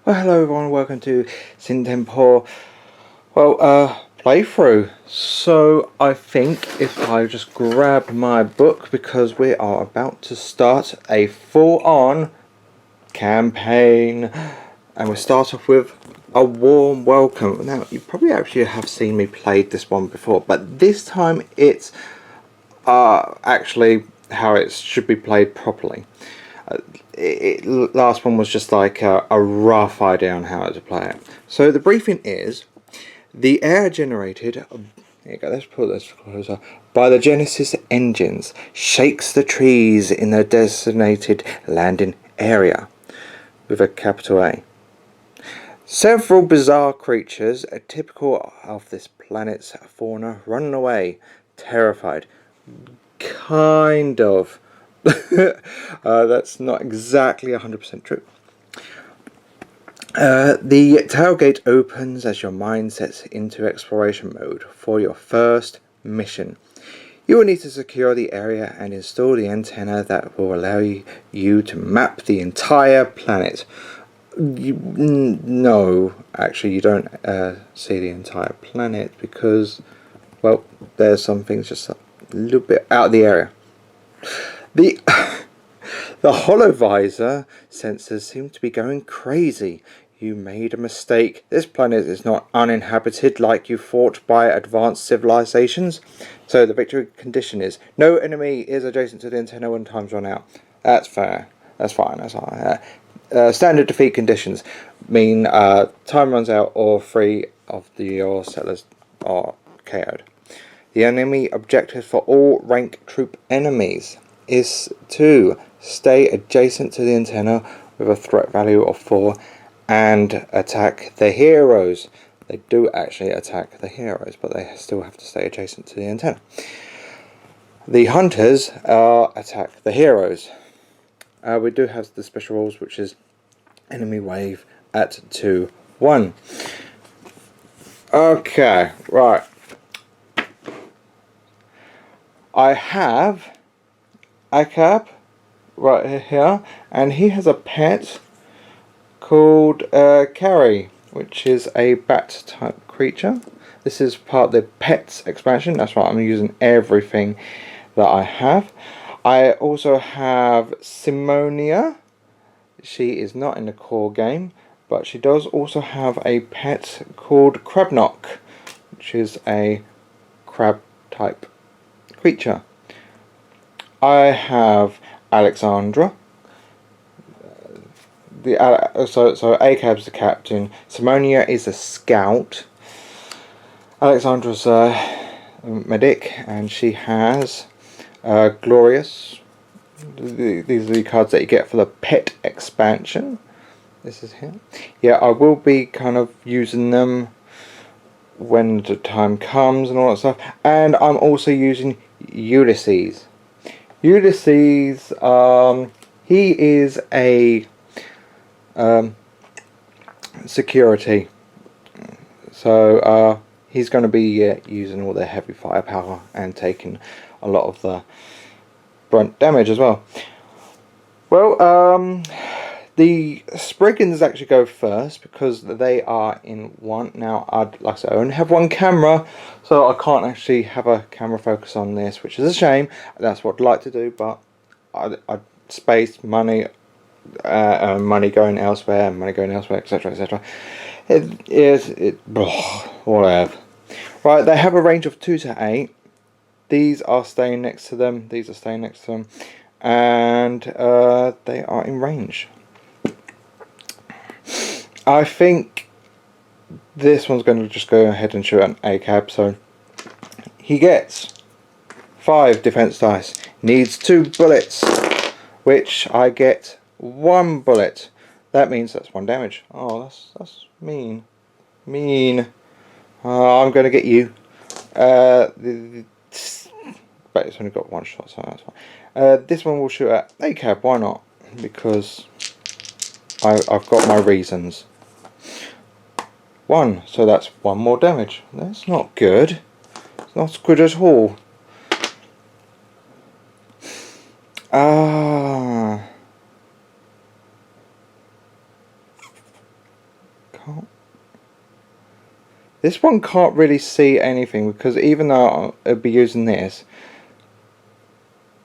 Well, hello everyone, welcome to Sine Tempore. Playthrough. So I think if I just grab my book, because we are about to start a full-on campaign, and we start off with a warm welcome. Now, you probably actually have seen me play this one before, but this time it's actually how it should be played properly. Last one was just like a rough idea on how to play it. So the briefing is the air generated. Here you go. Let's put this closer. By the Genesis engines shakes the trees in the designated landing area, with a capital A. Several bizarre creatures, typical of this planet's fauna, run away, terrified. Kind of. That's not exactly 100% true. The tailgate opens as your mind sets into exploration mode for your first mission. You will need to secure the area and install the antenna that will allow you to map the entire planet. No, actually you don't see the entire planet because, well, there's some things just a little bit out of the area. The holovisor sensors seem to be going crazy. You made a mistake. This planet is not uninhabited like you thought by advanced civilizations. So the victory condition is no enemy is adjacent to the antenna when times run out. That's fair. That's fine. That's fine. Standard defeat conditions mean time runs out or 3 of your settlers are KO'd. The enemy objective for all rank troop enemies is to stay adjacent to the antenna with a threat value of 4 and attack the heroes. They do actually attack the heroes, but they still have to stay adjacent to the antenna. The hunters attack the heroes. We do have the special rules, which is enemy wave at 2-1. Okay, right. I have ACAB right here, and he has a pet called Carrie, which is a bat type creature. This is part of the pets expansion. That's why I'm using everything that I have. I also have Simonia. She is not in the core game, but she does also have a pet called Crabnock, which is a crab type creature. I have Alexandra. So ACAB's the captain. Simonia is a scout. Alexandra's a medic, and she has Glorious. These are the cards that you get for the pet expansion. This is here. Yeah, I will be kind of using them when the time comes and all that stuff. And I'm also using Ulysses. Ulysses, he is a security. So he's going to be using all the heavy firepower and taking a lot of the brunt damage as well. Well, the Spriggans actually go first because they are in one. Now, like I said, I only have one camera, so I can't actually have a camera focus on this, which is a shame. That's what I'd like to do, but I space, money, money going elsewhere, etc., etc. Whatever. Right, they have a range of 2 to 8. These are staying next to them. These are staying next to them, and they are in range. I think this one's going to just go ahead and shoot an ACAB, so he gets 5 defense dice. Needs 2 bullets, which I get 1 bullet. That means that's 1 damage. Oh, that's mean. Mean. I'm going to get you. But it's only got 1 shot, so that's fine. This one will shoot at ACAB. Why not? Because I've got my reasons. 1, so that's 1 more damage. That's not good. It's not good at all. can't. This one can't really see anything because even though I'll be using this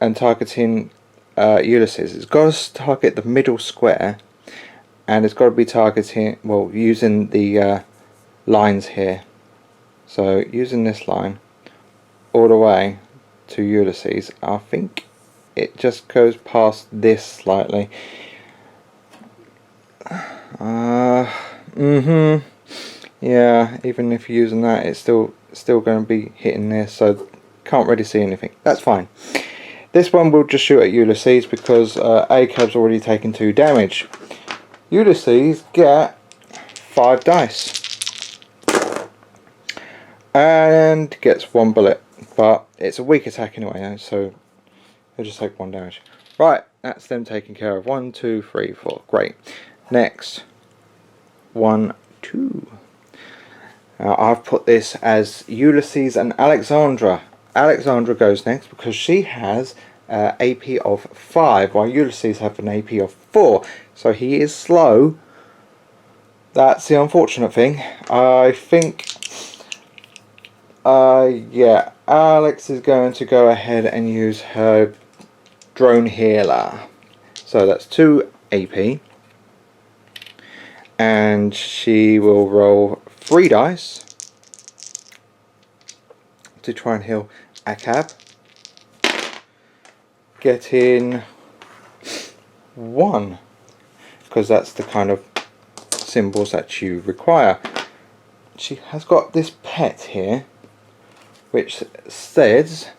and targeting Ulysses, it's got to target the middle square, and it's got to be targeting, well, using the lines here. So using this line all the way to Ulysses, I think it just goes past this slightly. Yeah, even if you're using that, it's still going to be hitting this, so can't really see anything. That's fine. This one will just shoot at Ulysses because ACAB's already taken 2 damage. Ulysses get 5 dice and gets 1 bullet, but it's a weak attack anyway, so he'll just take 1 damage. Right, that's them taken care of. 1, 2, 3, 4. Great. Next, 1, 2. Now I've put this as Ulysses and Alexandra. Alexandra goes next because she has AP of 5, while Ulysses have an AP of 4. So he is slow. That's the unfortunate thing. I think, yeah, Alex is going to go ahead and use her drone healer. So that's 2 AP. And she will roll 3 dice to try and heal ACAB. Getting 1, because that's the kind of symbols that you require. She has got this pet here, which says,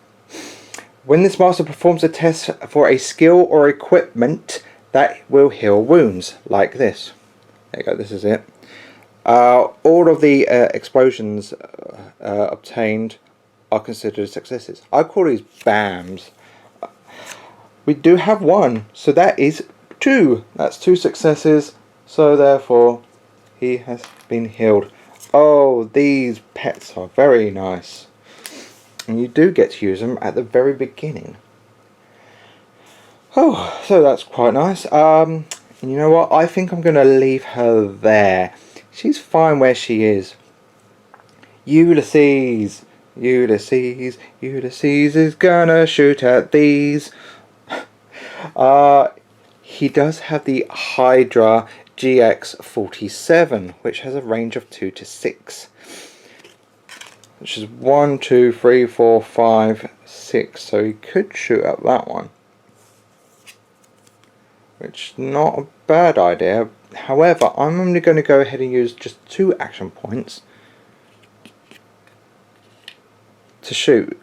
when this master performs a test for a skill or equipment that will heal wounds, like this. There you go, this is it. All of the explosions obtained are considered successes. I call these BAMs. We do have 1, so that is 2. That's 2 successes, so therefore he has been healed. Oh, these pets are very nice. And you do get to use them at the very beginning. Oh, so that's quite nice. You know what? I think I'm going to leave her there. She's fine where she is. Ulysses! Ulysses! Ulysses is gonna shoot at these. He does have the Hydra GX47, which has a range of 2 to 6. Which is 1, 2, 3, 4, 5, 6. So he could shoot at that one. Which is not a bad idea. However, I'm only going to go ahead and use just 2 action points to shoot.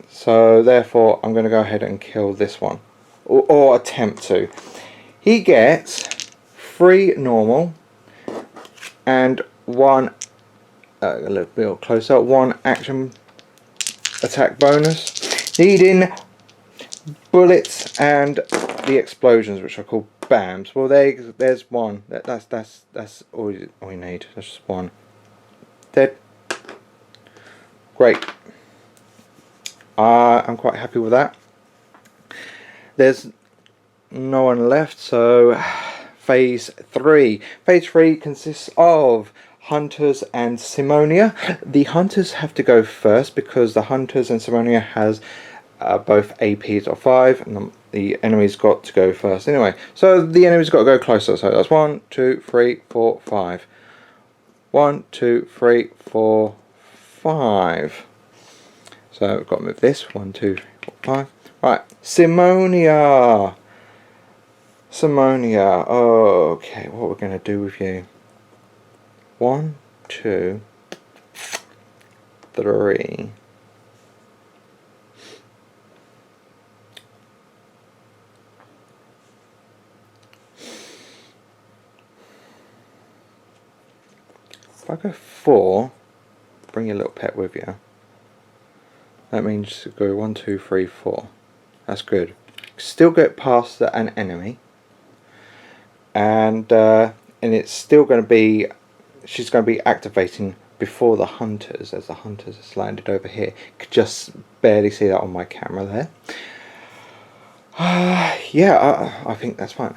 So therefore I'm going to go ahead and kill this one. Or attempt to. He gets 3 normal and 1, a little bit closer, 1 action attack bonus, needing bullets and the explosions, which are called BAMs. Well, there's 1. That's all you need. That's just 1. Dead. Great. I'm quite happy with that. There's no one left, so phase 3. Phase 3 consists of Hunters and Simonia. The Hunters have to go first because the Hunters and Simonia has both APs of 5, and the enemy's got to go first anyway. So the enemy's got to go closer. So that's 1, 2, 3, 4, 5. 1, 2, 3, 4, 5. So we've got to move this. 1, 2, 3, 4, 5. Right, Simonia. Simonia. Okay, what we're going to do with you? 1, 2, 3. If I go 4, bring your little pet with you. That means go 1, 2, 3, 4. That's good. Still get past an enemy, and it's still going to be. She's going to be activating before the Hunters, as the Hunters has landed over here. Could just barely see that on my camera there. Yeah, I think that's fine.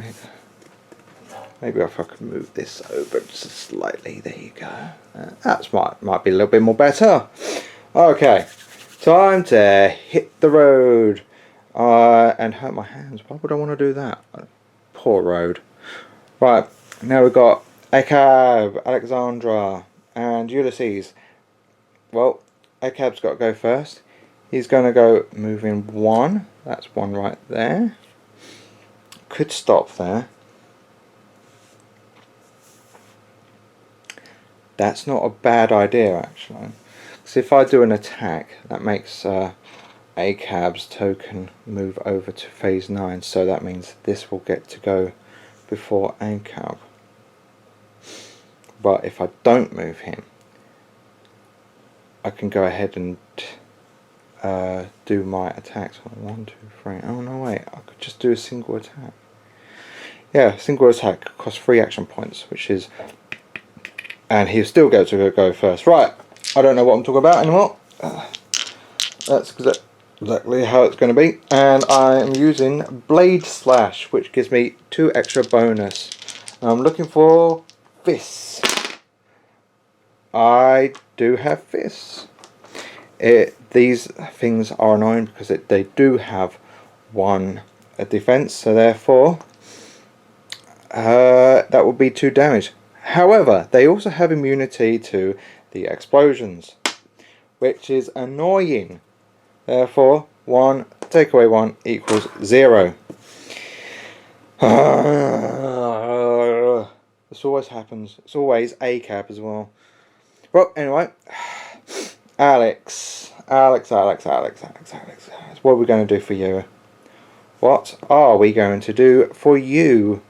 Maybe if I can move this over just slightly. There you go. That might be a little bit more better. Okay, time to hit the road and hurt my hands. Why would I want to do that? Poor road. Right, now we've got Acab, Alexandra, and Ulysses. Well, Acab's got to go first. He's going to go moving 1. That's 1 right there. Could stop there. That's not a bad idea, actually. Because if I do an attack, that makes Acab's token move over to phase 9. So that means this will get to go before Acab. But if I don't move him, I can go ahead and do my attacks. 1, 2, 3. Oh no, wait! I could just do a single attack. Yeah, single attack costs 3 action points, which is, and he'll still get to go first. Right, I don't know what I'm talking about anymore. That's exactly how it's going to be. And I am using Blade Slash, which gives me 2 extra bonus. I'm looking for fists. I do have fists. These things are annoying because they do have 1 defense, so therefore that would be 2 damage. However, they also have immunity to the explosions, which is annoying. Therefore, 1 take away 1 equals 0. This always happens. It's always Acab as well. Well, anyway, Alex. What are we going to do for you? What are we going to do for you?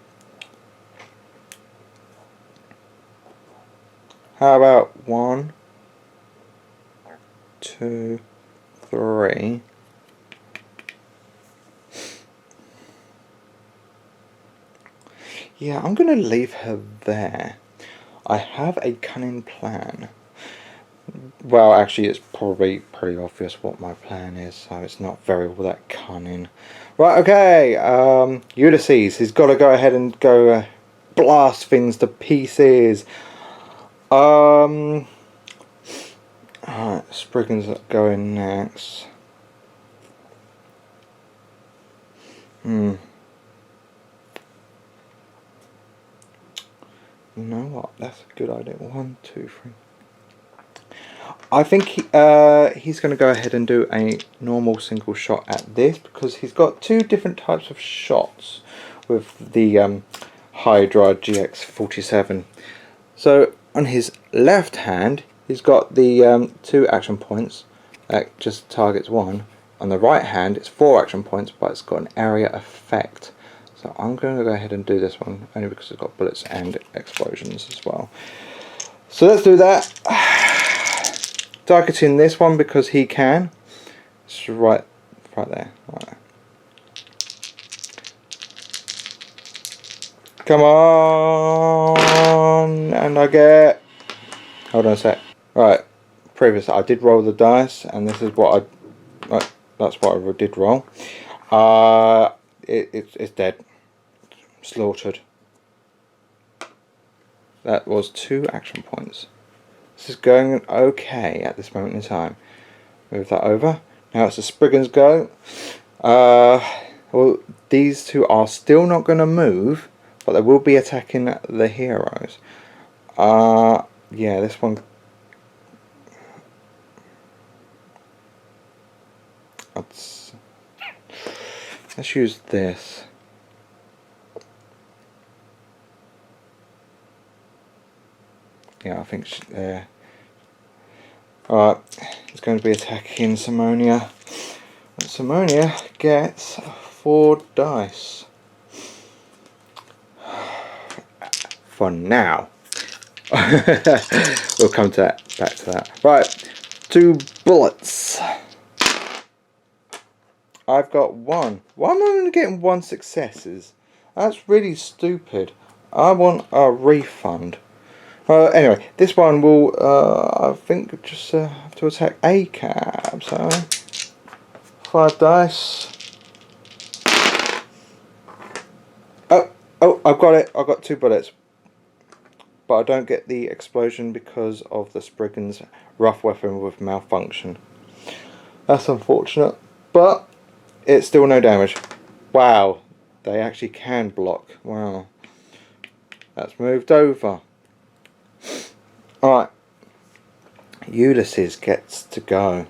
How about 1, 2, 3. Yeah, I'm going to leave her there. I have a cunning plan. Well, actually, it's probably pretty obvious what my plan is, so it's not very all that cunning. Right, okay. Ulysses, he's got to go ahead and go blast things to pieces. Alright, Spriggan's going next. You know what? That's a good idea. 1, 2, 3. I think he's going to go ahead and do a normal single shot at this because he's got 2 different types of shots with the Hydra GX47. So on his left hand, he's got the 2 action points that just targets 1. On the right hand, it's 4 action points, but it's got an area effect. So I'm going to go ahead and do this one only because it's got bullets and explosions as well. So let's do that. Targeting this one because he can. It's right there. Right. Come on, and I get. Hold on a sec. Right. Previously, I did roll the dice, and this is what that's what I did roll. It's dead. Slaughtered. That was 2 action points. This is going okay at this moment in time. Move that over. Now it's the Spriggan's go. Well, these 2 are still not going to move, but they will be attacking the heroes. Yeah, this one. Let's use this. Yeah, I think alright, it's going to be attacking Simonia. And Simonia gets 4 dice. For now. We'll come to that, back to that. Right, 2 bullets. I've got 1. Why am I only getting 1 successes? That's really stupid. I want a refund. Anyway, this one will, I think, just have to attack Acab. So, 5 dice. Oh, Oh, I've got it. I've got 2 bullets. But I don't get the explosion because of the Spriggan's rough weapon with malfunction. That's unfortunate. But it's still no damage. Wow. They actually can block. Wow. That's moved over. Alright. Ulysses gets to go.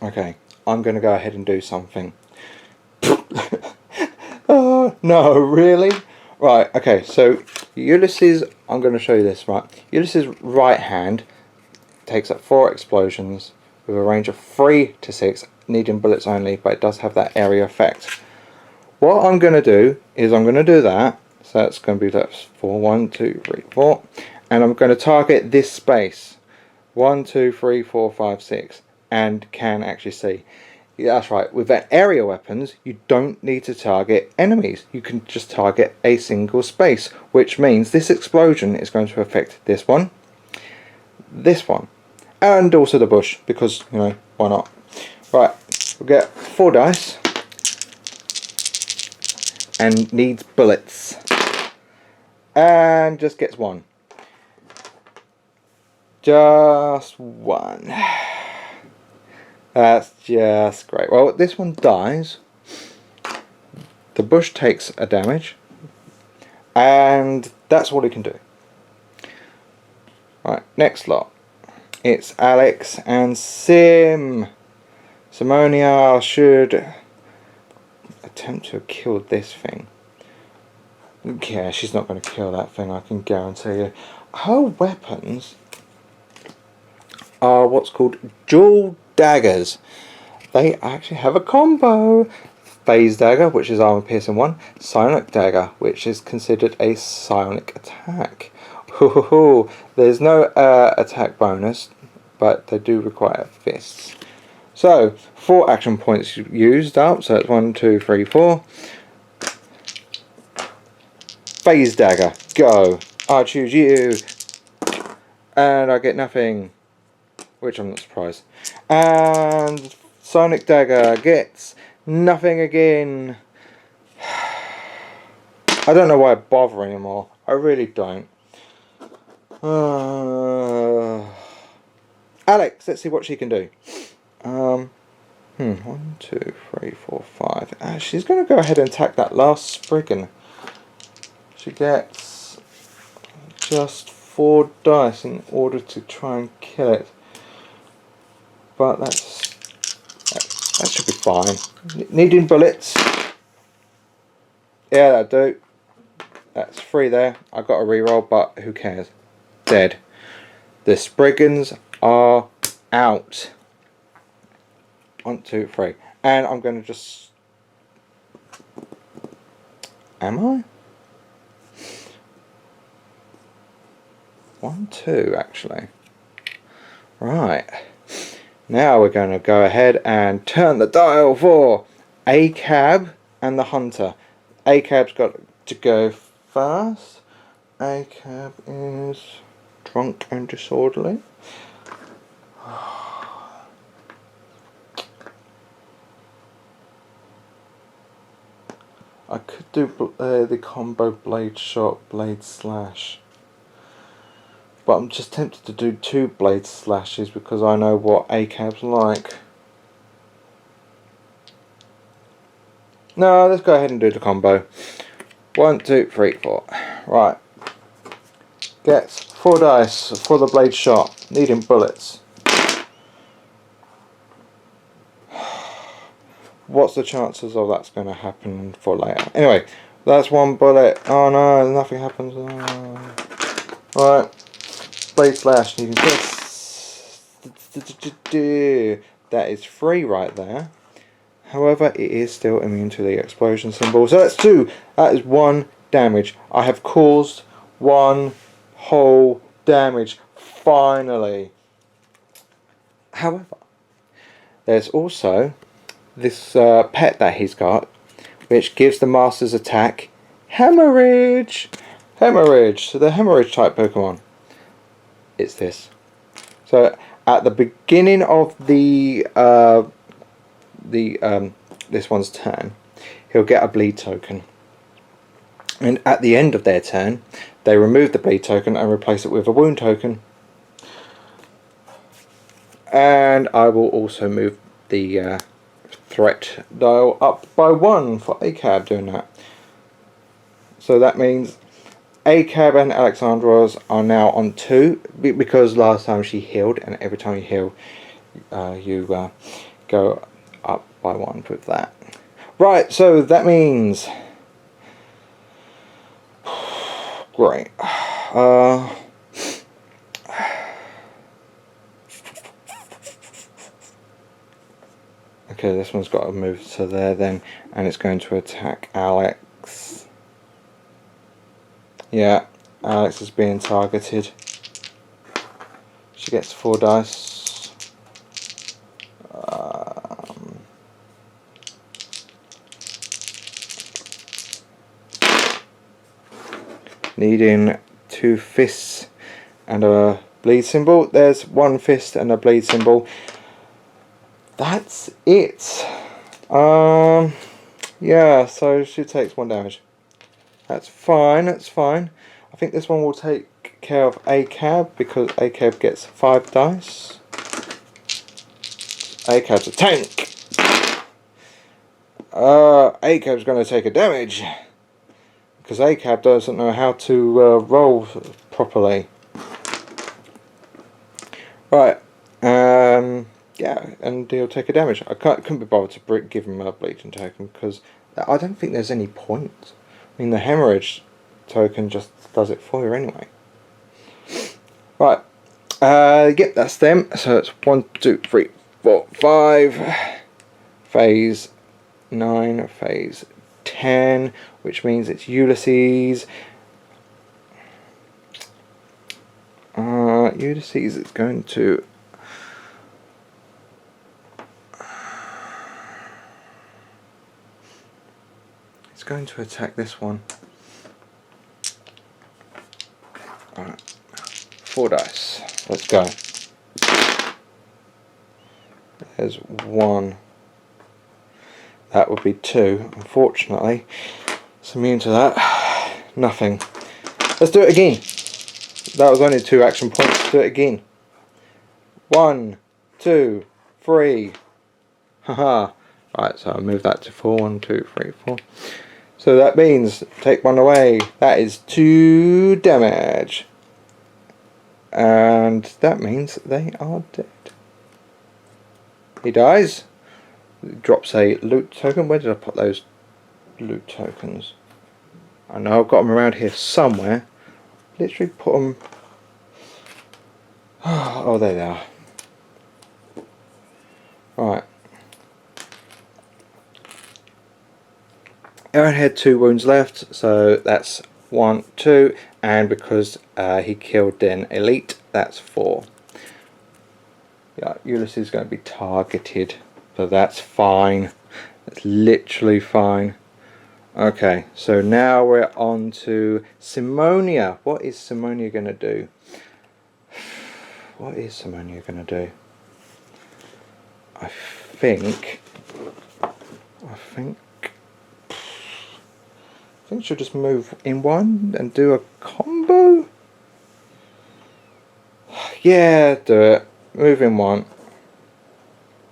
Okay, I'm going to go ahead and do something. Oh, no, really? Right, okay, so Ulysses, I'm going to show you this, right? Ulysses' right hand takes up 4 explosions with a range of 3 to 6, needing bullets only, but it does have that area effect. What I'm going to do is I'm going to do that, so that's going to be that's 4, 1, 2, 3, 4, and I'm going to target this space, 1, 2, 3, 4, 5, 6, and can actually see. Yeah, that's right, with that area weapons, you don't need to target enemies. You can just target a single space, which means this explosion is going to affect this one, and also the bush, because, you know, why not? Right, we'll get 4 dice, and needs bullets, and just gets 1. Just 1. That's just great. Well, this one dies. The bush takes a damage. And that's all he can do. Right, next lot. It's Alex and Simonia should attempt to kill this thing. Yeah, she's not going to kill that thing, I can guarantee you. Her weapons are what's called dual daggers. They actually have a combo. Phase dagger, which is armor piercing 1. Psionic dagger, which is considered a psionic attack. There's no attack bonus, but they do require fists. So 4 action points used up. So it's 1, 2, 3, 4. Phase dagger, go. I choose you, and I get nothing, which I'm not surprised. And Sonic dagger gets nothing again. I don't know why I bother anymore. I really don't. Alex, let's see what she can do. 1, 2, 3, 4, 5. She's going to go ahead and attack that last Spriggan. She gets just 4 dice in order to try and kill it. But that should be fine. Needing bullets. Yeah, that'll do. That's 3 there. I got a reroll, but who cares? Dead. The Spriggans are out. 1, 2, 3. And I'm going to just... Am I? 1, 2, actually. Right. Now we're going to go ahead and turn the dial for A-Cab and the Hunter. A-Cab's got to go first. A-Cab is drunk and disorderly. I could do the combo blade shot, blade slash. But I'm just tempted to do 2 blade slashes because I know what A-Cab's like. No, let's go ahead and do the combo. 1, 2, 3, 4. Right. Gets 4 dice for the blade shot. Needing bullets. What's the chances of that's going to happen for later? Anyway, that's 1 bullet. Oh no, nothing happens. Oh. Right. Blade slash. You can that is 3 right there. However, it is still immune to the explosion symbol. So that's 2. That is 1 damage. I have caused 1 whole damage. Finally. However, there's also this pet that he's got, which gives the master's attack Hemorrhage! Hemorrhage! So the hemorrhage type Pokemon. It's this. So at the beginning of this one's turn, he'll get a bleed token. And at the end of their turn, they remove the bleed token and replace it with a wound token. And I will also move the threat dial up by 1 for ACAB doing that. So that means ACAB and Alexandra's are now on 2, because last time she healed, and every time you heal, you go up by 1 with that. Right, so that means... Great. Okay, this one's got to move to there then, and it's going to attack Alex. Yeah, Alex is being targeted. She gets 4 dice. Needing 2 fists and a bleed symbol. There's 1 fist and a bleed symbol. That's it. Yeah, so she takes 1 damage. That's fine, that's fine. I think this one will take care of ACAB, because ACAB gets 5 dice. ACAB's a tank. ACAB's going to take a damage, because ACAB doesn't know how to roll properly. Right. Yeah, and he'll take a damage. I couldn't be bothered to give him a bleeding token, because I don't think there's any point. I mean, the hemorrhage token just does it for you anyway. Right. Yep, that's them. So it's 1, 2, 3, 4, 5. Phase 9, phase 10, which means it's Ulysses. Ulysses is going to... It's going to attack this one. Alright. 4 dice. Let's go. There's 1. That would be 2. Unfortunately, it's immune to that. Nothing. Let's do it again. That was only 2 action points. Let's do it again. 1, 2, 3. Haha. Right, so I'll move that to 4. 1, 2, 3, 4. So that means take 1 away. That is 2 damage. And that means they are dead. He dies. Drops a loot token. Where did I put those loot tokens? I know I've got them around here somewhere. Literally put them... Oh, there they are. Right. Aaron had 2 wounds left, so that's 1, 2, and because he killed an elite, that's 4. Yeah, Ulysses is going to be targeted, so that's fine. That's literally fine. Okay, so now we're on to Simonia. What is Simonia going to do? What is Simonia going to do? I think she'll just move in 1 and do a combo. Yeah, do it. Move in 1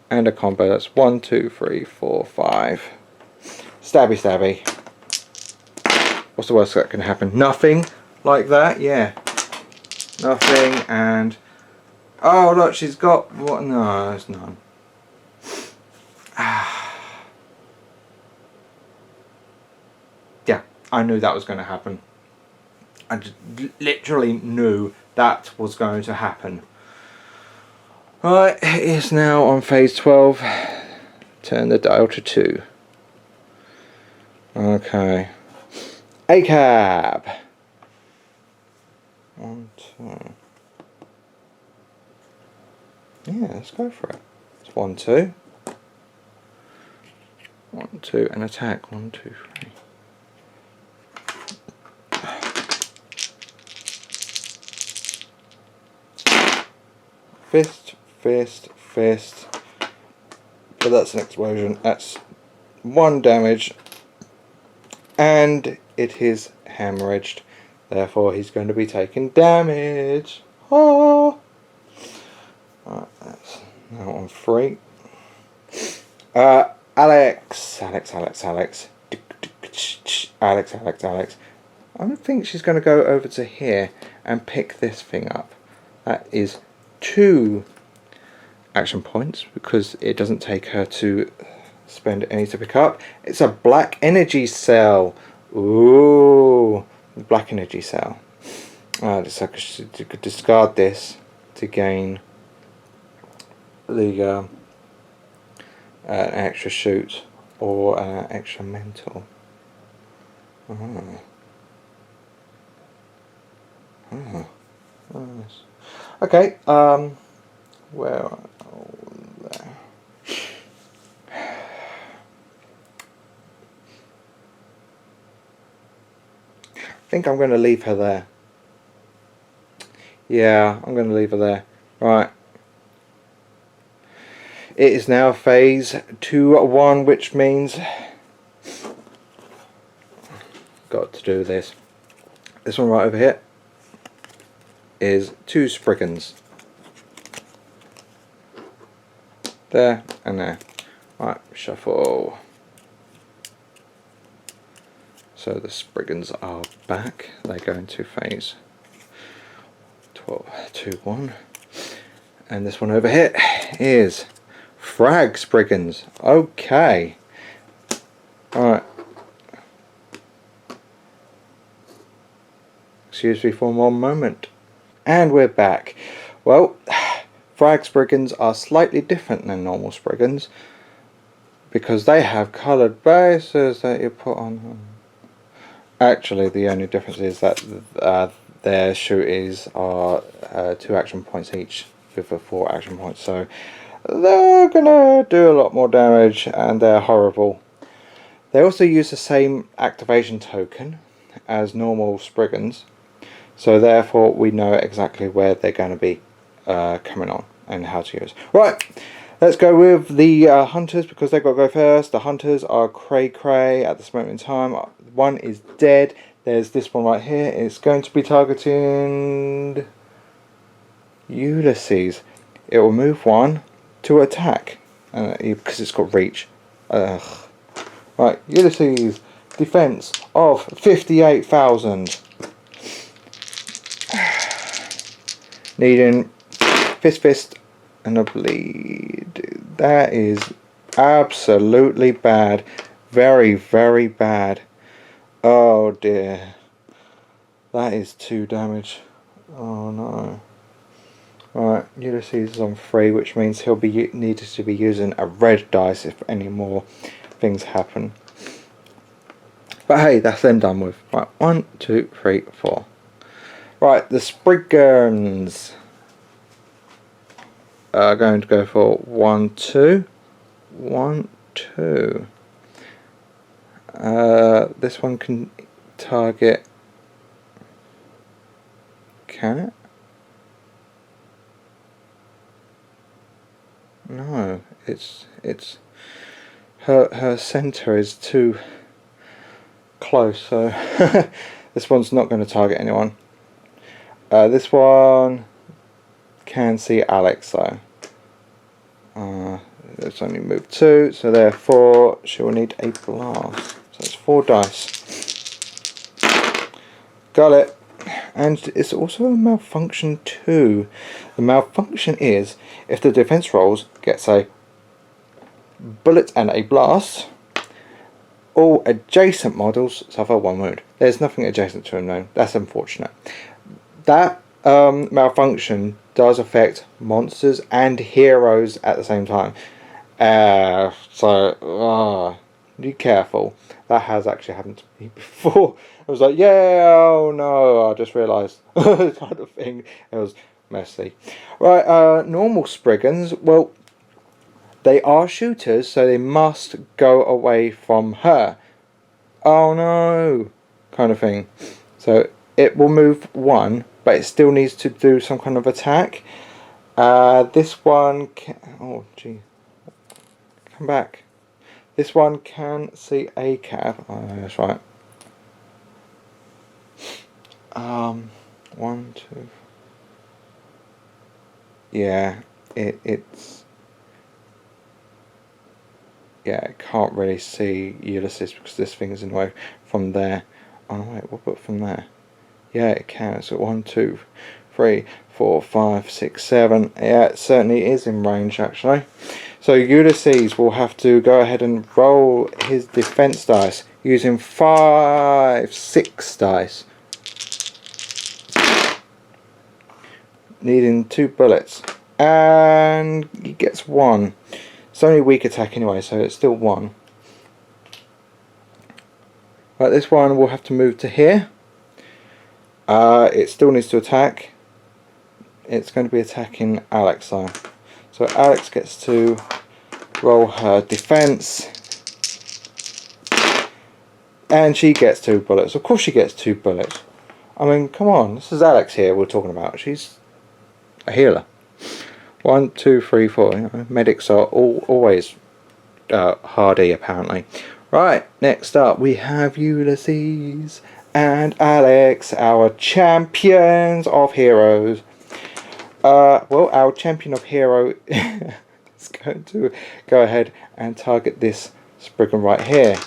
and a combo. That's 1, 2, 3, 4, 5. Stabby, stabby. What's the worst that can happen? Nothing like that. Yeah, nothing. And oh look, she's got what? No, there's none. Yeah, I knew that was going to happen. I just literally knew that was going to happen. Right, it is now on phase 12. Turn the dial to 2. Okay. ACAB. 1, 2. Yeah, let's go for it. It's 1, 2. 1, 2, and attack. 1, 2, 3. Fist, fist, fist. But that's an explosion. That's 1 damage. And it is hemorrhaged. Therefore, he's going to be taking damage. Oh! Alright, that's now on 3. Alex. Alex. I think she's going to go over to here and pick this thing up. That is 2 action points because it doesn't take her to spend any to pick up. It's a black energy cell. Ooh, black energy cell. So you could discard this to gain the an extra shoot or an extra mental. Nice. Okay, where there. I think I'm going to leave her there. Yeah, I'm going to leave her there. Right. It is now phase 2-1, which means got to do this. This one right over here is 2 Spriggans. There and there. Right, shuffle. So the Spriggans are back. They go into phase 2-1. And this one over here is Frag Spriggans. Okay. Alright. Excuse me for 1 moment. And we're back. Well, Frag Spriggans are slightly different than normal Spriggans because they have coloured bases that you put on them. Actually, the only difference is that their shooties are 2 action points each with 4 action points, so they're gonna do a lot more damage and they're horrible. They also use the same activation token as normal Spriggans, so therefore we know exactly where they're going to be coming on and how to use. Right, let's go with the hunters because they've got to go first. The hunters are cray at this moment in time. One is dead. There's this one right here. It's going to be targeting Ulysses. It will move 1 to attack because it's got reach. Right, Ulysses, defense of 58,000. Needing fist and a bleed. That is absolutely bad. Very, very bad. Oh dear. That is 2 damage. Oh no. Right, Ulysses is on 3, which means he'll be needed to be using a red dice if any more things happen. But hey, that's them done with. Right, 1, 2, 3, 4. Right, the Spriggans are going to go for 1, 2. 1, 2. This one can target. Can it? No, it's her center is too close, so this one's not going to target anyone. This one can see Alex though. It's only moved 2, so therefore she will need a blast. So it's 4 dice. Got it. And it's also a malfunction too. The malfunction is if the defense rolls gets a bullet and a blast, all adjacent models suffer 1 wound. There's nothing adjacent to him though. That's unfortunate. That malfunction does affect monsters and heroes at the same time. So be careful. That has actually happened to me before. I was like, yeah, oh no, I just realised. Kind of thing. It was messy. Right, normal Spriggans, well, they are shooters, so they must go away from her. Oh no, kind of thing. So it will move 1, but it still needs to do some kind of attack. This one can... Oh, gee. Come back. This one can see a cab. Oh, that's right. 1, 2... Yeah, it's... Yeah, it can't really see Ulysses because this thing's in the way from there. Oh, wait, we'll put from there. Yeah, it can. So 1, 2, 3, 4, 5, 6, 7. Yeah, it certainly is in range, actually. So Ulysses will have to go ahead and roll his defense dice using 5, 6 dice. Needing 2 bullets. And he gets 1. It's only weak attack anyway, so it's still 1. Right, this one will have to move to here. It still needs to attack. It's going to be attacking Alex though. So Alex gets to roll her defense. And she gets 2 bullets. Of course she gets 2 bullets. I mean, come on. This is Alex here we're talking about. She's a healer. 1, 2, 3, 4. You know, medics are always hardy apparently. Right, next up we have Ulysses and Alex, our champions of heroes. Well, our champion of hero is going to go ahead and target this Spriggan right here.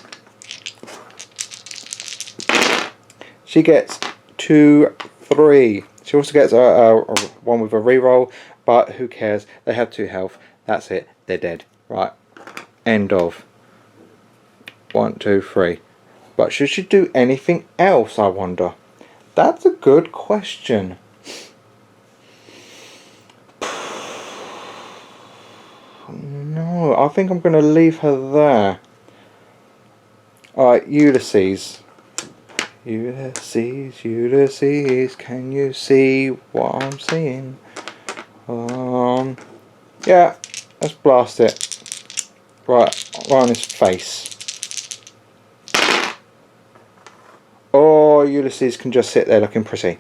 She gets 2, 3. She also gets a one with a reroll, but who cares? They have 2 health. That's it. They're dead. Right. End of. 1, 2, 3. But should she do anything else, I wonder? That's a good question. No, I think I'm going to leave her there. Alright, Ulysses. Ulysses, Ulysses, can you see what I'm seeing? Yeah, let's blast it. Right on his face. Or Ulysses can just sit there looking pretty.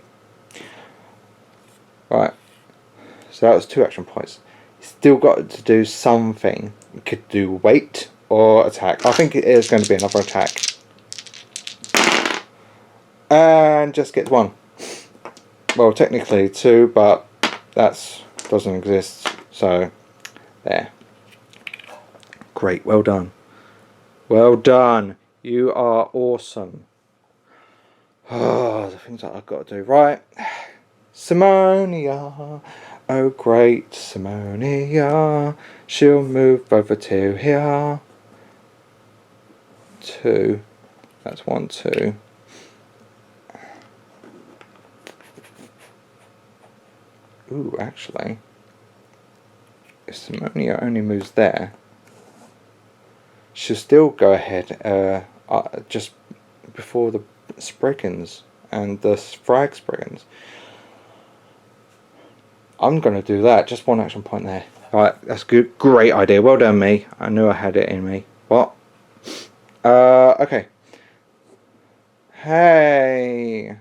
Right, so that was 2 action points. Still got to do something. You could do wait or attack. I think it is going to be another attack. And just gets 1. Well, technically 2, but that doesn't exist. So, there. Great, well done. Well done. You are awesome. Oh, the things that I've got to do. Right. Simonia. Oh, great Simonia. She'll move over to here. 2. That's 1, 2. Ooh, actually, if Simonia only moves there, she'll still go ahead just before the Spriggans and the Frag Spriggans. I'm going to do that. Just 1 action point there. Alright, that's good. Great idea. Well done, me. I knew I had it in me. What? Okay. Hey.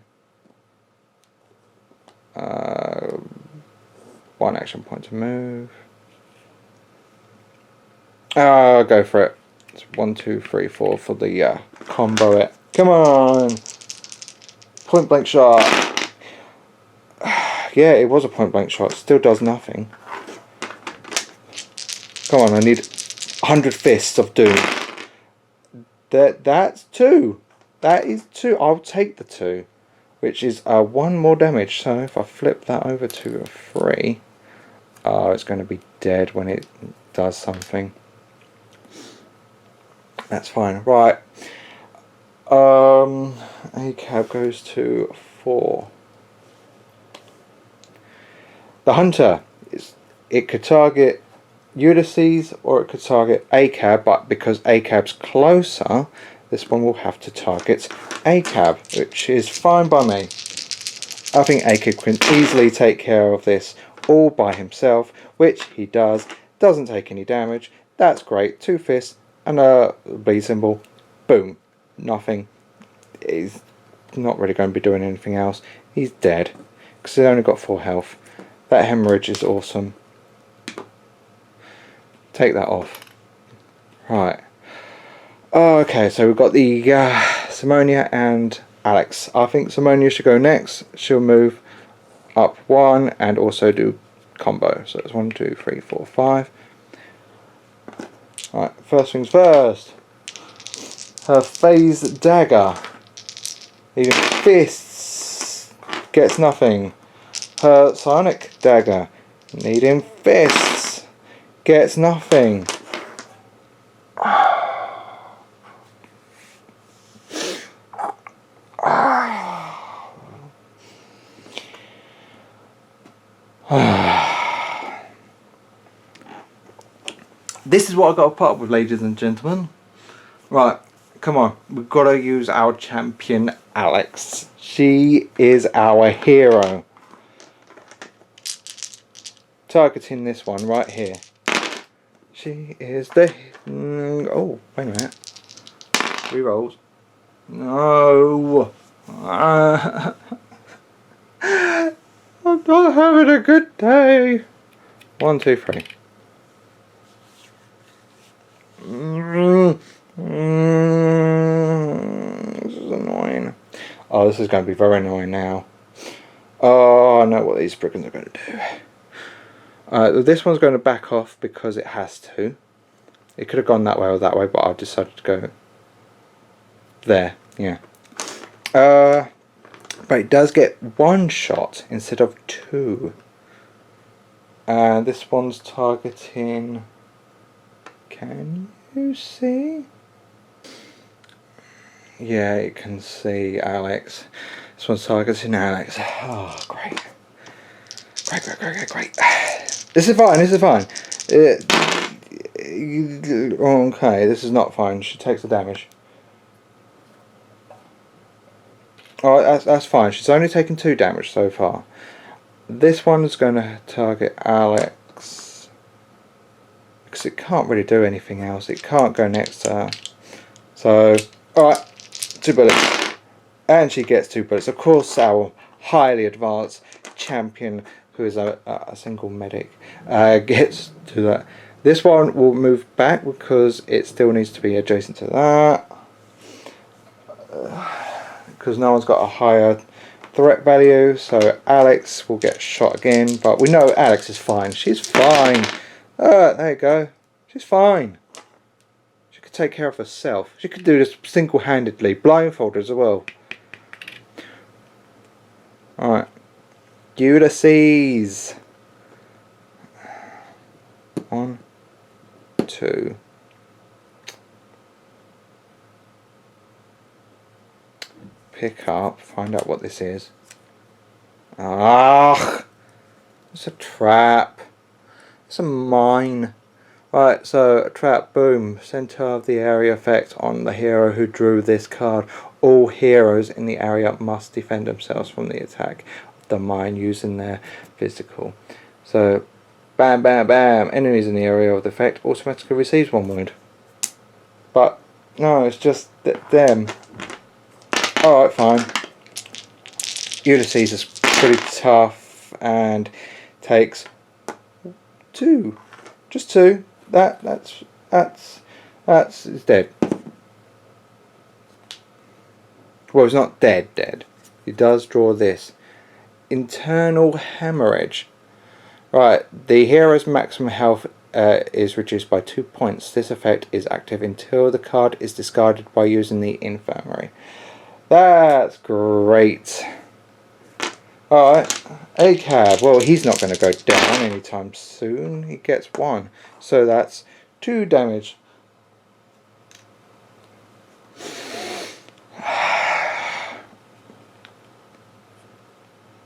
1 action point to move. Go for it. It's 1, 2, 3, 4 for the combo it. Come on. Point blank shot. Yeah, it was a point blank shot. Still does nothing. Come on, I need 100 fists of doom. That's 2. That is 2. I'll take the 2. Which is 1 more damage. So if I flip that over to a 3, it's going to be dead when it does something. That's fine. Right. ACAB goes to 4. The Hunter. It could target Ulysses or it could target ACAB, but because ACAB's closer, this one will have to target ACAB, which is fine by me. I think ACAB can easily take care of this all by himself, which he does. Doesn't take any damage. That's great. 2 fists and a bleed symbol. Boom. Nothing. He's not really going to be doing anything else. He's dead because he's only got 4 health. That hemorrhage is awesome. Take that off. Right. Okay, so we've got the Simonia and Alex. I think Simonia should go next. She'll move up 1 and also do combo. So it's 1, 2, 3, 4, 5. Right, first things first. Her phase dagger. Even fists gets nothing. Her sonic dagger. Needing fists gets nothing. This is what I got to put up with, ladies and gentlemen. Right, come on. We've got to use our champion, Alex. She is our hero. Targeting this one right here. She is the... Oh, wait a minute. 3 rolls. No. I'm not having a good day. 1, 2, 3. This is annoying. Oh, this is going to be very annoying now. Oh, I know what these brigands are going to do. This one's going to back off because it has to. It could have gone that way or that way, but I've decided to go there. Yeah. But it does get 1 shot instead of 2. And this one's targeting... Can you see? Yeah, you can see Alex. This one's targeting Alex. Oh, great. Great. This is fine, okay, this is not fine. She takes the damage. Alright, that's fine. She's only taken 2 damage so far. This one's going to target Alex. Because it can't really do anything else. It can't go next to her. So, alright, 2 bullets. And she gets 2 bullets. Of course, our highly advanced champion, who is a single medic, gets to that. This one will move back because it still needs to be adjacent to that. Because no one's got a higher threat value, so Alex will get shot again. But we know Alex is fine. She's fine. There you go. She's fine. She could take care of herself. She could do this single-handedly, blindfolded as well. Alright. Ulysses. 1, 2. Pick up, find out what this is. Ah, it's a trap. It's a mine. Right, so a trap, boom. Center of the area effect on the hero who drew this card. All heroes in the area must defend themselves from the attack of the mine using their physical. So, bam, bam, bam. Enemies in the area of the effect automatically receives 1 wound. But no, it's just them. Alright, fine. Ulysses is pretty tough and takes 2. Just 2. That's it's dead. Well, it's not dead. He does draw this. Internal hemorrhage. Right, the hero's maximum health is reduced by 2 points. This effect is active until the card is discarded by using the infirmary. That's great. Alright, ACAB. Well, he's not going to go down anytime soon. He gets 1. So that's 2 damage.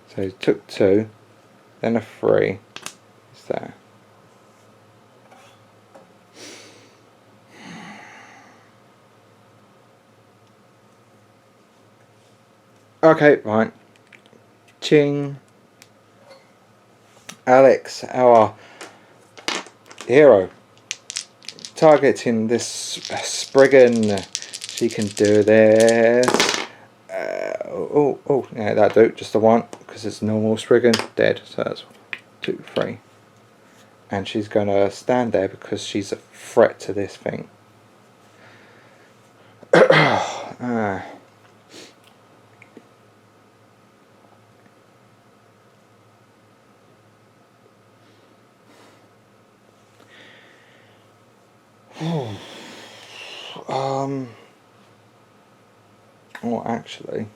So he took 2. Then a 3. Is there. Okay, right. Ching. Alex, our hero, targeting this spriggan. She can do this. Oh, yeah, that'll do. Just the 1 because it's normal spriggan. Dead. So that's 2, 3. And she's going to stand there because she's a threat to this thing. Well, actually,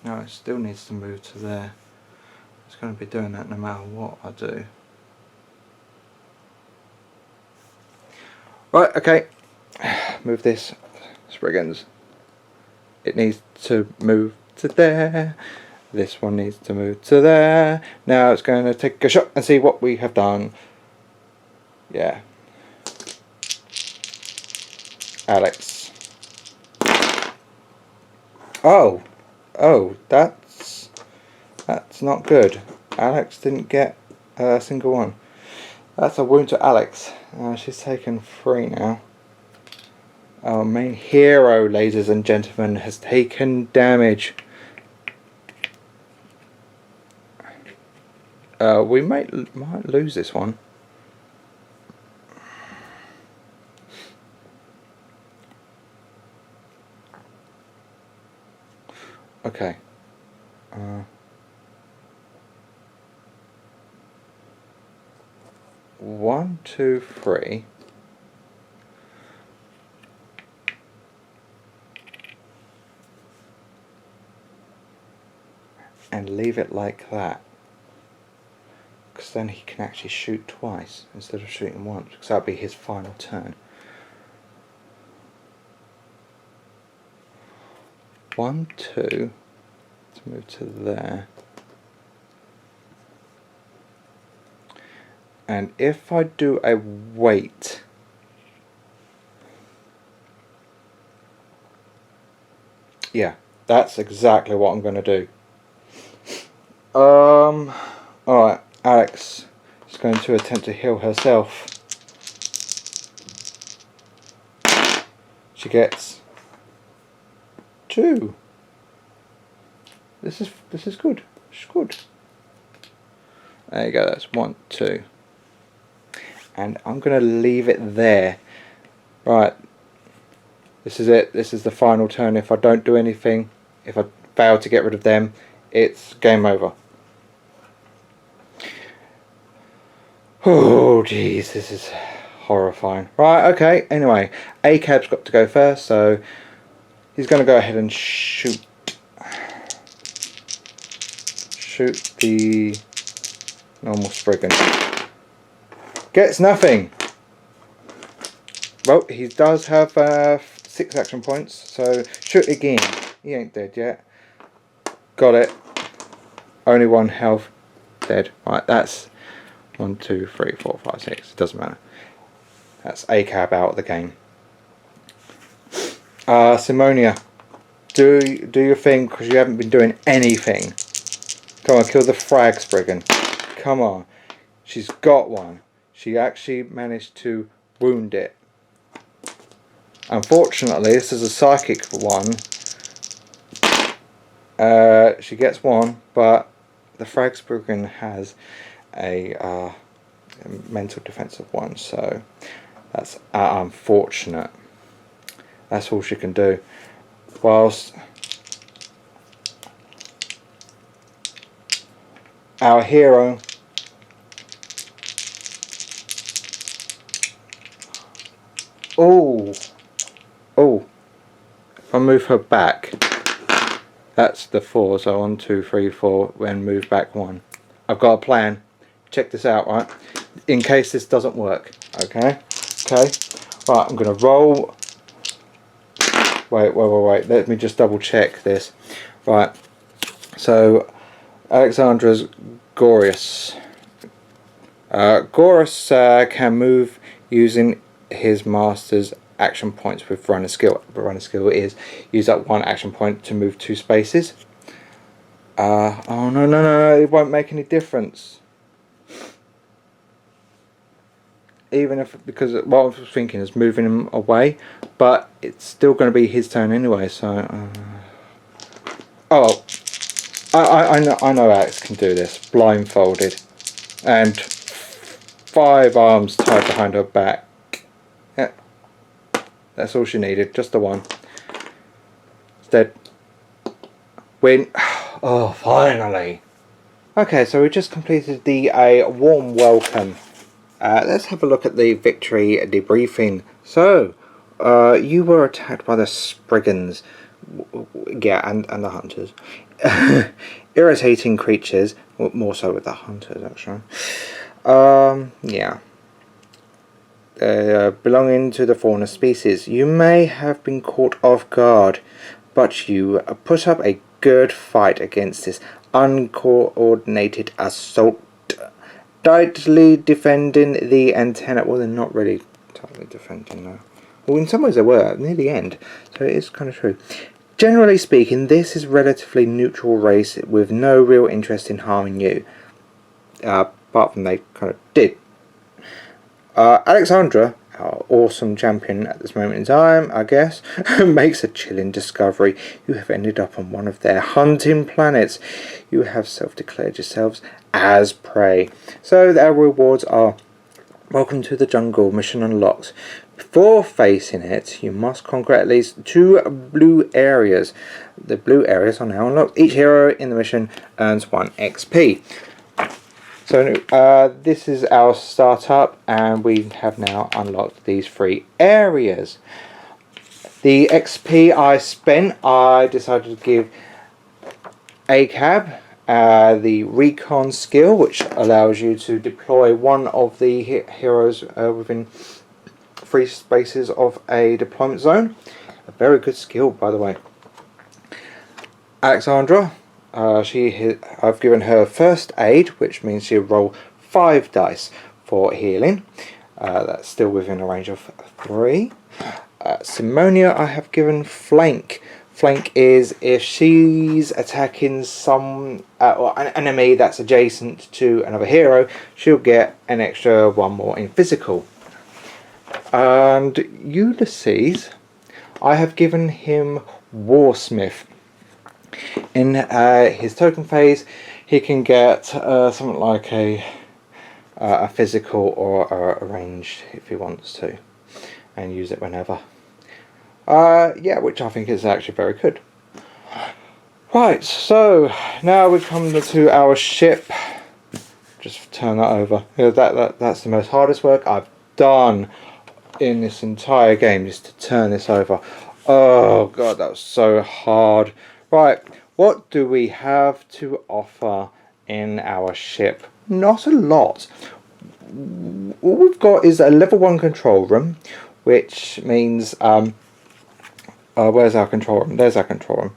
no, it still needs to move to there. It's going to be doing that no matter what I do. Right, okay. Move this, Spriggans. It needs to move to there. This one needs to move to there. Now it's going to take a shot and see what we have done. Yeah. Alex. Oh, that's not good. Alex didn't get a single one. That's a wound to Alex. She's taken 3 now. Our main hero, ladies and gentlemen, has taken damage. We might lose this one. Okay. 1, 2, 3. And leave it like that. Because then he can actually shoot twice instead of shooting once. Because that'll be his final turn. 1, 2. Let's move to there. And if I do a wait, yeah, that's exactly what I'm going to do. Alright, Alex is going to attempt to heal herself. She gets 2. This is good. It's good. There you go, that's 1, 2. And I'm going to leave it there. Right. This is it. This is the final turn. If I don't do anything, if I fail to get rid of them, it's game over. Oh, jeez. This is horrifying. Right, okay. Anyway, ACAB's got to go first, so he's going to go ahead and shoot. Shoot the normal Spriggan. Gets nothing. Well, he does have 6 action points, so shoot again. He ain't dead yet. Got it. Only 1 health. Dead. Right, that's 1, 2, 3, 4, 5, 6. It doesn't matter. That's ACAB out of the game. Simonia, do your thing, because you haven't been doing anything. Come on, kill the frag Spriggan. Come on. She's got one. She actually managed to wound it. Unfortunately, this is a psychic one. She gets 1, but the frag Spriggan has a mental defense of 1, so that's unfortunate. That's all she can do. Whilst our hero if I move her back, that's the 4, so 1, 2, 3, 4, and move back 1. I've got a plan. Check this out, right? In case this doesn't work. Okay. Right, I'm gonna roll. Wait. Let me just double check this. Right. So Alexandra's Gorius. Gorius can move using his master's action points with runner skill. Runner skill is use up 1 action point to move 2 spaces. Oh no, it won't make any difference. even if, because what I was thinking is moving him away, but it's still going to be his turn anyway. So, oh, I know Alex can do this blindfolded, and 5 arms tied behind her back. Yeah, that's all she needed, just the one. It's dead. Win. Oh, finally. Okay, so we just completed the warm welcome. Let's have a look at the victory debriefing. So, you were attacked by the Spriggans. Yeah, and the Hunters. Irritating creatures. More so with the Hunters, actually. Yeah. Belonging to the fauna species. You may have been caught off guard, but you put up a good fight against this uncoordinated assault, tightly defending the antenna. Well, they're not really tightly defending though. Well, in some ways they were near the end, so it is kind of true. Generally speaking, this is relatively neutral race with no real interest in harming you, apart from they kind of did. Alexandra, our awesome champion at this moment in time, I guess, makes a chilling discovery. You have ended up on one of their hunting planets. You have self-declared yourselves as prey. So their rewards are: welcome to the jungle, mission unlocked. Before facing it, you must conquer at least 2 blue areas. The blue areas are now unlocked. Each hero in the mission earns 1 XP. So this is our startup, and we have now unlocked these 3 areas. The XP I spent, I decided to give ACAB the recon skill, which allows you to deploy one of the heroes within 3 spaces of a deployment zone. A very good skill, by the way. Alexandra, I've given her first aid, which means she'll roll 5 dice for healing. That's still within a range of 3. Simonia, I have given flank. Flank is if she's attacking or an enemy that's adjacent to another hero, she'll get an extra 1 more in physical. And Ulysses, I have given him Warsmith. In his token phase, he can get something like a physical or a ranged if he wants to, and use it whenever. Yeah, which I think is actually very good. Right, so now we come to our ship. Just turn that over. Yeah, that's the most hardest work I've done in this entire game, just to turn this over. Oh god, that was so hard. Right, what do we have to offer in our ship? Not a lot. All we've got is a level 1 control room, which means where's our control room? There's our control room.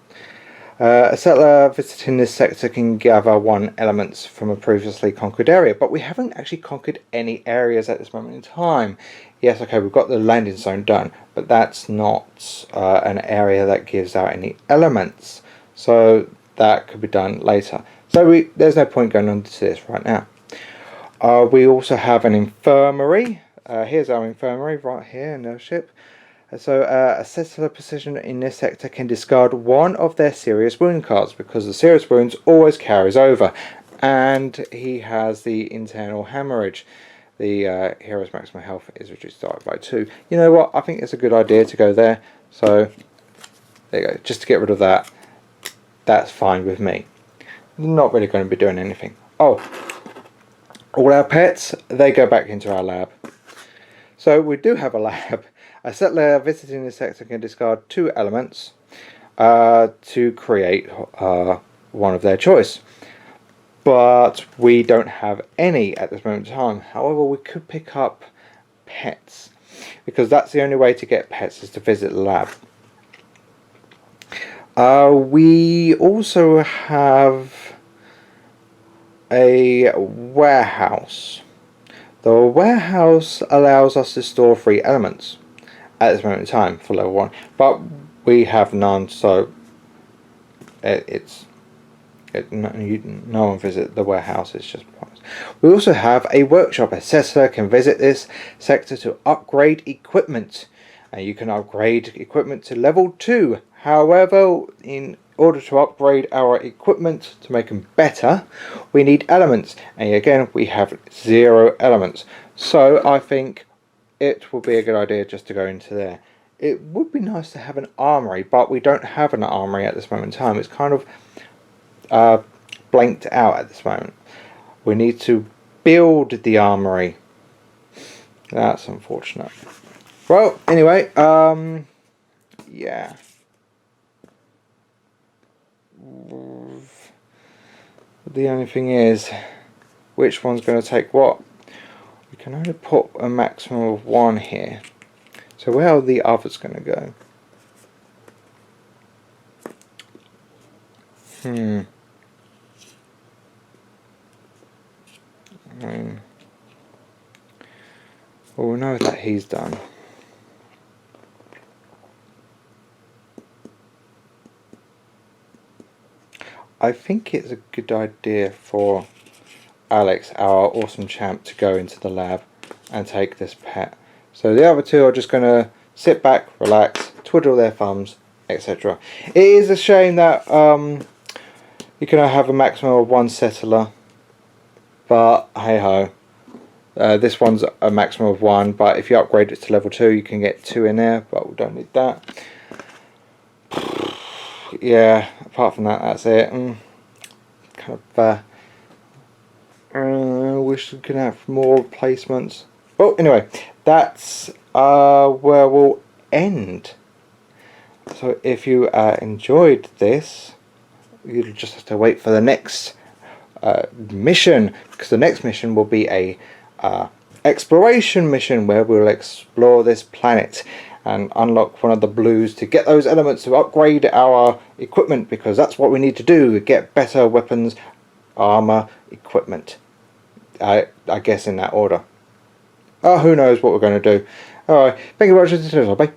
A settler visiting this sector can gather 1 elements from a previously conquered area, but we haven't actually conquered any areas at this moment in time. Yes, okay, we've got the landing zone done, but that's not an area that gives out any elements, so that could be done later. So there's no point going on to this right now. We also have an infirmary. Here's our infirmary right here in the ship. So a settler position in this sector can discard 1 of their serious wound cards, because the serious wounds always carries over, and he has the internal hemorrhage. The hero's maximum health is reduced by 2. You know what? I think it's a good idea to go there. So there you go. Just to get rid of that. That's fine with me. Not really going to be doing anything. Oh, all our pets, they go back into our lab. So we do have a lab. A settler visiting the sector can discard 2 elements to create one of their choice. But we don't have any at this moment in time. However, we could pick up pets, because that's the only way to get pets, is to visit the lab. We also have a warehouse. The warehouse allows us to store 3 elements at this moment in time for level 1, but we have none, so no one visit the warehouse. It's just pointless. We also have a workshop. A settler can visit this sector to upgrade equipment. And you can upgrade equipment to level 2. However, in order to upgrade our equipment to make them better, we need elements. And again, we have 0 elements. So I think it will be a good idea just to go into there. It would be nice to have an armory, but we don't have an armory at this moment in time. It's kind of blanked out at this moment. We need to build the armory. That's unfortunate. Well, anyway, yeah. The only thing is, which one's going to take what? We can only put a maximum of 1 here. So where are the others going to go? Well, we know that he's done. I think it's a good idea for Alex, our awesome champ, to go into the lab and take this pet. So the other 2 are just going to sit back, relax, twiddle their thumbs, etc. It is a shame that you can have a maximum of 1 settler, but hey ho. This one's a maximum of 1, but if you upgrade it to level 2 you can get 2 in there, but we don't need that. Yeah, apart from that, that's it. Kind of wish we could have more placements. Well, anyway, that's where we'll end. So if you enjoyed this, you'll just have to wait for the next mission, because the next mission will be a exploration mission where we'll explore this planet and unlock one of the blues to get those elements to upgrade our equipment, because that's what we need to do, get better weapons, armor, equipment. I guess in that order. Who knows what we're going to do. Alright, thank you very much for listening. Bye.